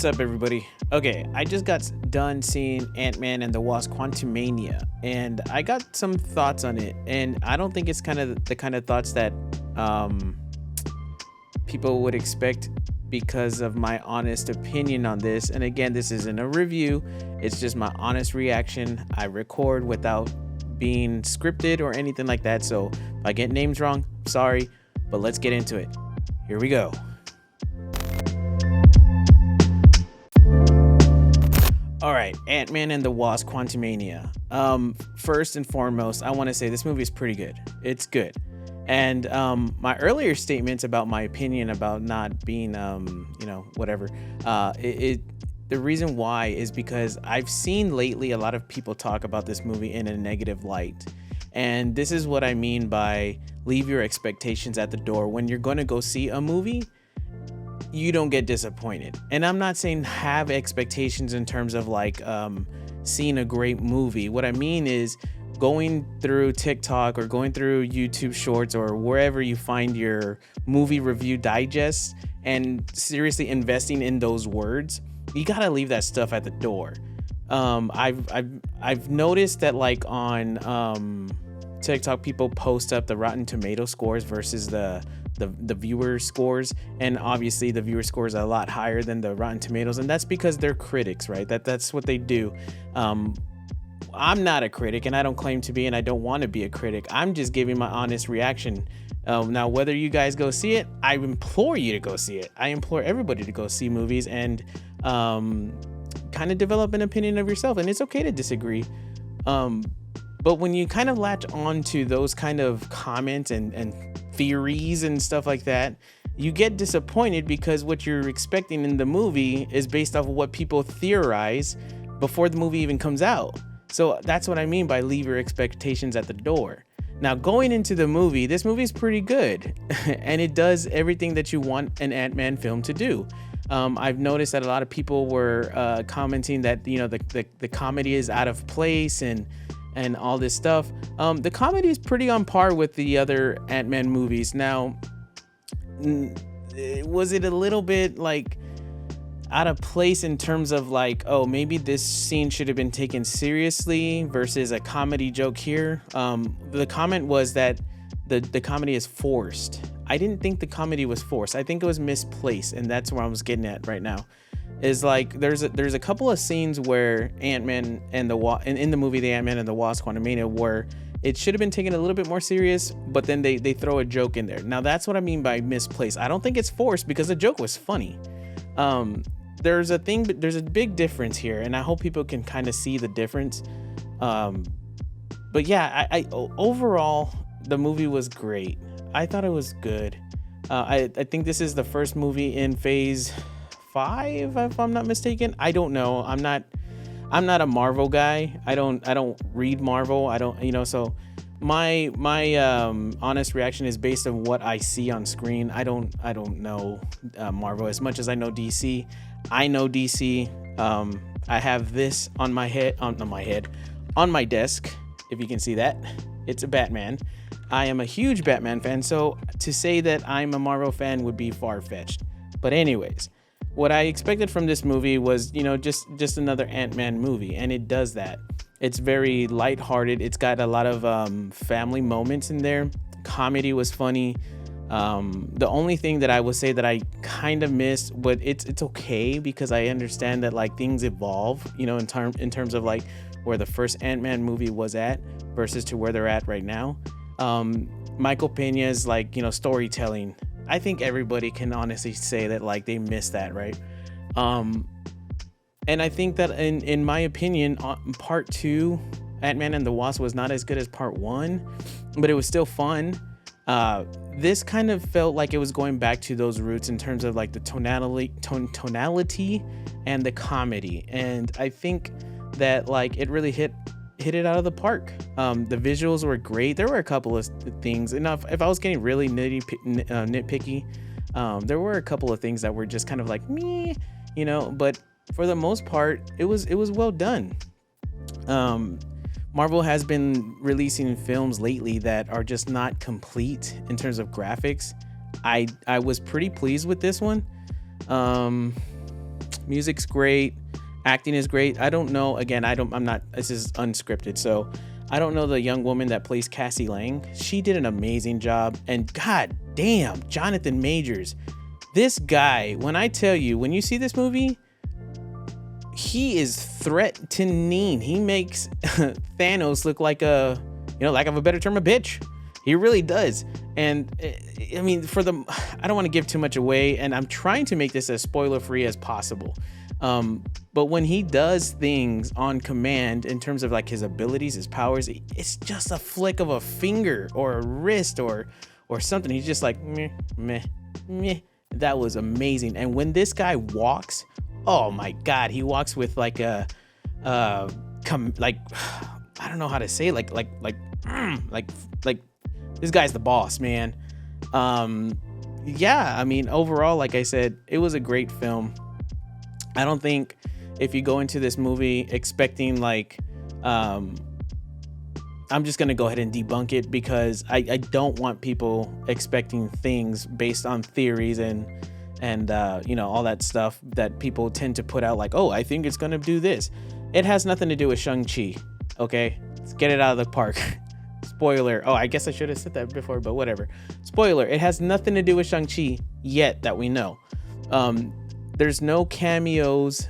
What's up, everybody? Okay, I just got done seeing Ant-Man and the Wasp Quantumania, and I got some thoughts on it, and I don't think it's kind of the kind of thoughts that people would expect because of my honest opinion on this. And again, this isn't a review, it's just my honest reaction. I record without being scripted or anything like that, so if I get names wrong, sorry, but let's get into it. Here we go. All right, Ant-Man and the Wasp Quantumania. First and foremost, I want to say this movie is pretty good. It's good. And my earlier statements about my opinion about not being, whatever, the reason why is because I've seen lately a lot of people talk about this movie in a negative light. And this is what I mean by leave your expectations at the door. When you're going to go see a movie, you don't get disappointed. And I'm not saying have expectations in terms of like seeing a great movie. What I mean is going through TikTok or going through YouTube Shorts or wherever you find your movie review digests and seriously investing in those words. You gotta leave that stuff at the door. I've noticed that like on TikTok, people post up the Rotten Tomato scores versus the viewer scores, and obviously the viewer scores are a lot higher than the Rotten Tomatoes, and that's because they're critics, right? That's what they do. I'm not a critic, and I don't claim to be, and I don't want to be a critic. I'm just giving my honest reaction. Now, whether you guys go see it, I implore you to go see it. I implore everybody to go see movies and kind of develop an opinion of yourself, and it's okay to disagree. But when you kind of latch on to those kind of comments and theories and stuff like that, you get disappointed because what you're expecting in the movie is based off of what people theorize before the movie even comes out. So that's what I mean by leave your expectations at the door. Now, going into the movie, this movie is pretty good and it does everything that you want an Ant-Man film to do. I've noticed that a lot of people were commenting that, you know, the comedy is out of place and all this stuff. The comedy is pretty on par with the other Ant-Man movies. Now, was it a little bit like out of place in terms of like, oh, maybe this scene should have been taken seriously versus a comedy joke here? The comment was that the comedy is forced. I didn't think the comedy was forced. I think it was misplaced, and that's where I was getting at right now. Is like there's a couple of scenes where Ant-Man and in the movie The Ant-Man and the Wasp Quantumania where it should have been taken a little bit more serious, but then they throw a joke in there. Now that's what I mean by misplaced. I don't think it's forced because the joke was funny. There's a big difference here, and I hope people can kind of see the difference. But yeah, I overall the movie was great. I thought it was good. I think this is the first movie in Phase 5, if I'm not mistaken. I don't know. I'm not a Marvel guy. I don't read Marvel. I don't, so my honest reaction is based on what I see on screen. I don't know Marvel as much as I know DC. I know DC. I have this on my desk, if you can see that. It's a Batman. I am a huge Batman fan, so to say that I'm a Marvel fan would be far-fetched. But anyways, what I expected from this movie was, just another Ant-Man movie, and it does that. It's very lighthearted. It's got a lot of family moments in there. Comedy was funny. The only thing that I would say that I kind of missed, but it's okay because I understand that like things evolve, in terms of like where the first Ant-Man movie was at versus to where they're at right now. Michael Pena's like, storytelling. I think everybody can honestly say that like they missed that, right? And I think that in my opinion, part 2, Ant-Man and the Wasp was not as good as part 1, but it was still fun. This kind of felt like it was going back to those roots in terms of like the tonality and the comedy. And I think that like it really hit it out of the park. The visuals were great. There were a couple of things, and if I was getting really nitpicky, there were a couple of things that were just kind of like me, but for the most part, it was well done. Marvel has been releasing films lately that are just not complete in terms of graphics. I was pretty pleased with this one. Music's great, acting is great. I don't know. Again, I'm not. This is unscripted, so I don't know the young woman that plays Cassie Lang. She did an amazing job, and god damn, Johnathan Majors, this guy. When I tell you, when you see this movie, he is threatening. He makes Thanos look like a, lack of a better term, a bitch. He really does. And I mean, I don't want to give too much away, and I'm trying to make this as spoiler free as possible. But when he does things on command in terms of like his abilities, his powers, it's just a flick of a finger or a wrist or something. He's just like, meh, meh, meh. That was amazing. And when this guy walks, oh my God, he walks with like I don't know how to say, like this guy's the boss, man. Yeah, I mean, overall, like I said, it was a great film. I don't think if you go into this movie expecting like, I'm just going to go ahead and debunk it, because I don't want people expecting things based on theories and all that stuff that people tend to put out, like, oh, I think it's going to do this. It has nothing to do with Shang-Chi. Okay, let's get it out of the park. Spoiler. Oh, I guess I should have said that before, but whatever. Spoiler. It has nothing to do with Shang-Chi yet that we know. There's no cameos.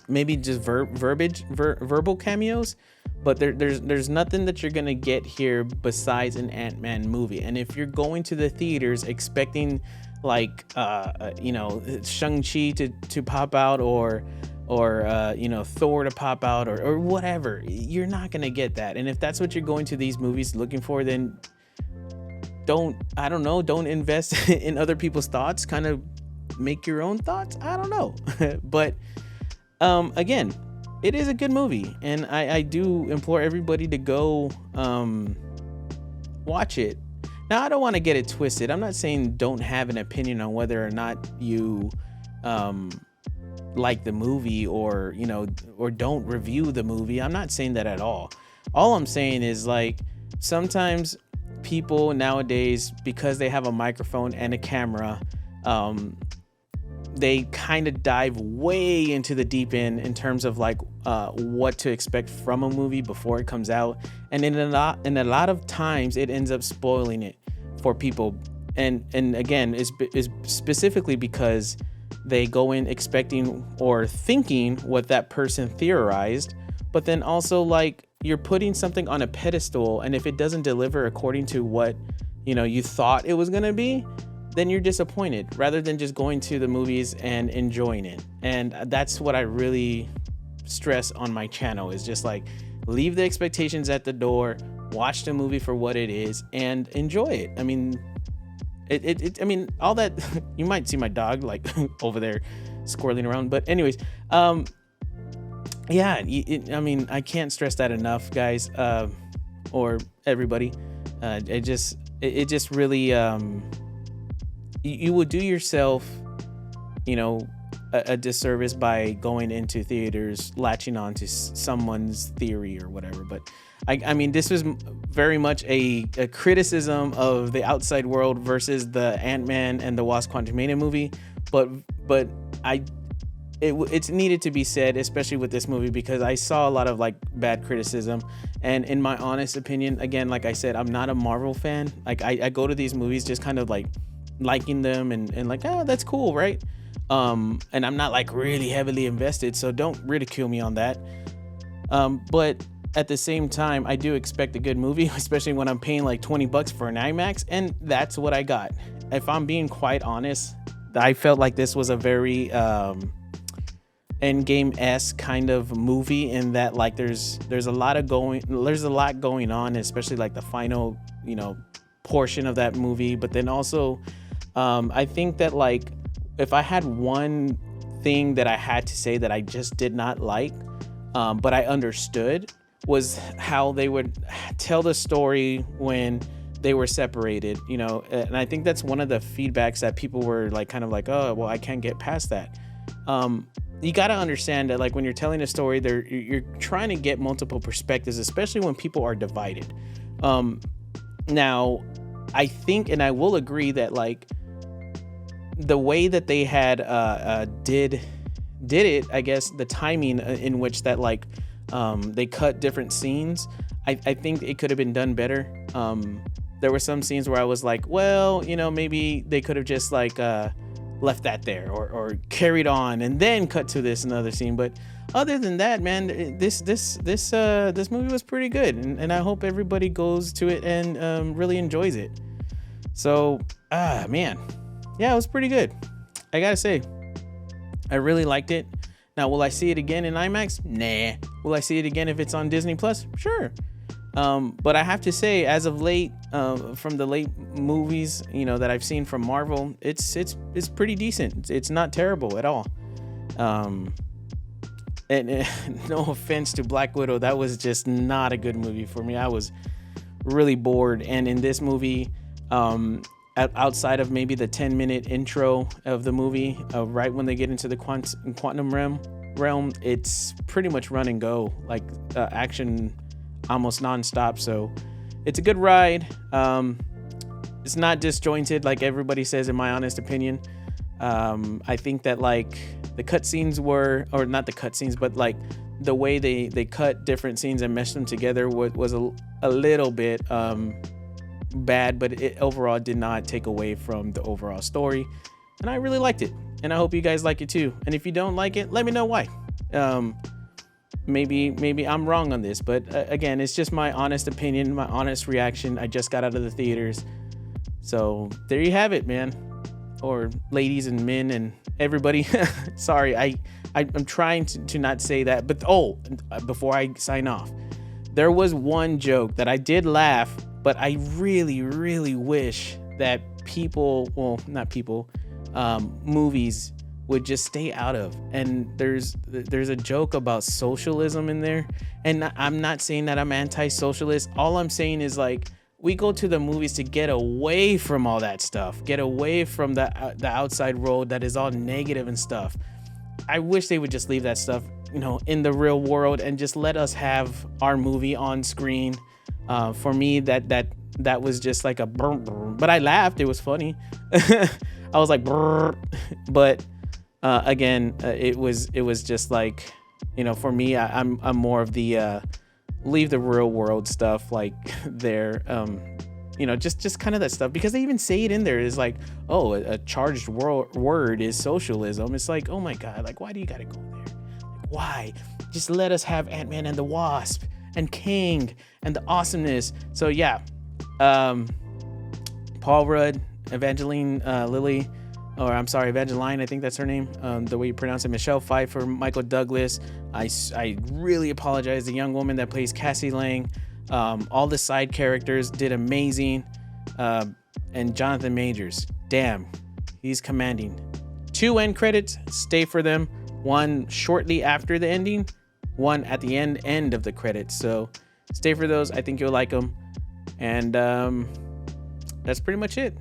Maybe just verbal cameos, but there's nothing that you're gonna get here besides an Ant-Man movie. And if you're going to the theaters expecting like Shang-Chi to pop out or Thor to pop out or whatever, you're not gonna get that. And if that's what you're going to these movies looking for, then don't invest in other people's thoughts. Kind of make your own thoughts. I don't know. But again, it is a good movie, and I do implore everybody to go watch it. Now, I don't want to get it twisted. I'm not saying don't have an opinion on whether or not you like the movie or don't review the movie. I'm not saying that at all. All I'm saying is, like, sometimes people nowadays, because they have a microphone and a camera, they kind of dive way into the deep end in terms of like what to expect from a movie before it comes out, and in a lot of times it ends up spoiling it for people. And again, is specifically because they go in expecting or thinking what that person theorized, but then also, like, you're putting something on a pedestal, and if it doesn't deliver according to what you thought it was gonna be, then you're disappointed, rather than just going to the movies and enjoying it. And that's what I really stress on my channel, is just like, leave the expectations at the door, watch the movie for what it is, and enjoy it. I mean, I mean, all that. You might see my dog like over there squirreling around, but anyways, yeah, I mean, I can't stress that enough, guys, or everybody. It just really, you would do yourself, a disservice by going into theaters, latching on to someone's theory or whatever. But I mean, this was very much a criticism of the outside world versus the Ant-Man and the Wasp Quantumania movie. But it's needed to be said, especially with this movie, because I saw a lot of like bad criticism. And in my honest opinion, again, like I said, I'm not a Marvel fan. Like I go to these movies just kind of like liking them and like, oh, that's cool, right? And I'm not like really heavily invested, so don't ridicule me on that. But at the same time, I do expect a good movie, especially when I'm paying like $20 for an IMAX, and that's what I got. If I'm being quite honest, I felt like this was a very Endgame-esque kind of movie, in that like there's a lot going on, especially like the final portion of that movie. But then also I think that, like, if I had one thing that I had to say that I just did not like, but I understood, was how they would tell the story when they were separated, and I think that's one of the feedbacks that people were like, kind of like, oh, well, I can't get past that. You got to understand that, like, when you're telling a story, you're trying to get multiple perspectives, especially when people are divided. Now, I think, and I will agree that, like, the way that they had did it, I guess the timing in which that like they cut different scenes, I think it could have been done better. There were some scenes where I was like, well, you know, maybe they could have just like left that there or carried on and then cut to this another scene. But other than that, man, this movie was pretty good, and I hope everybody goes to it and really enjoys it. So man, yeah, it was pretty good, I gotta say. I really liked it. Now, will I see it again in IMAX? Nah. Will I see it again if it's on Disney Plus? Sure. But I have to say, as of late, from the late movies, you know, that I've seen from Marvel, it's pretty decent. It's not terrible at all. And no offense to Black Widow, that was just not a good movie for me. I was really bored. And in this movie, outside of maybe the 10-minute intro of the movie, right when they get into the quantum realm, it's pretty much run and go, like action almost nonstop. So it's a good ride. It's not disjointed like everybody says, in my honest opinion. I think that like the cutscenes were, or not the cutscenes, but like the way they cut different scenes and meshed them together was a little bit bad, but it overall did not take away from the overall story, and I really liked it, and I hope you guys like it too. And if you don't like it, let me know why. Maybe I'm wrong on this, but again, it's just my honest opinion, my honest reaction. I just got out of the theaters, so there you have it, man, or ladies and men and everybody. Sorry, I'm trying to not say that, but before I sign off, there was one joke that I did laugh, but I really, really wish that movies would just stay out of. And there's a joke about socialism in there, and I'm not saying that I'm anti-socialist. All I'm saying is, like, we go to the movies to get away from all that stuff, get away from the outside world that is all negative and stuff. I wish they would just leave that stuff, you know, in the real world and just let us have our movie on screen. For me, that was just like a brr, brr. But I laughed. It was funny. I was like, brr. But again, it was just like, you know, for me, I'm more of the leave the real world stuff like there. You know, just kind of that stuff, because they even say it in there. It's like, oh, a charged word is socialism. It's like, oh my God, like, why do you gotta go there? Like, why? Just let us have Ant-Man and the Wasp and Kang and the awesomeness. So yeah, Paul Rudd, Evangeline, Lilly, or I'm sorry, Evangeline, I think that's her name, the way you pronounce it, Michelle Pfeiffer, Michael Douglas. I really apologize. The young woman that plays Cassie Lang, all the side characters did amazing. And Johnathan Majors, damn, he's commanding. 2 end credits, stay for them. One shortly after the ending, one at the end of the credits. So stay for those. I think you'll like them. And that's pretty much it.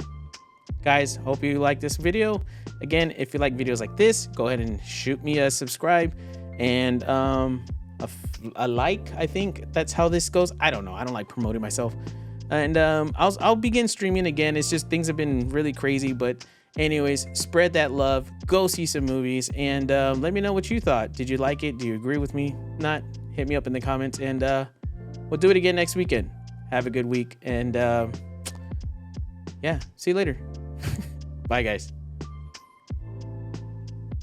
Guys, hope you like this video. Again, if you like videos like this, go ahead and shoot me a subscribe and a like. I think that's how this goes. I don't know. I don't like promoting myself. And I'll begin streaming again. It's just things have been really crazy. But anyways, spread that love. Go see some movies. And let me know what you thought. Did you like it? Do you agree with me? Not? Hit me up in the comments. And we'll do it again next weekend. Have a good week. And yeah, see you later. Bye, guys.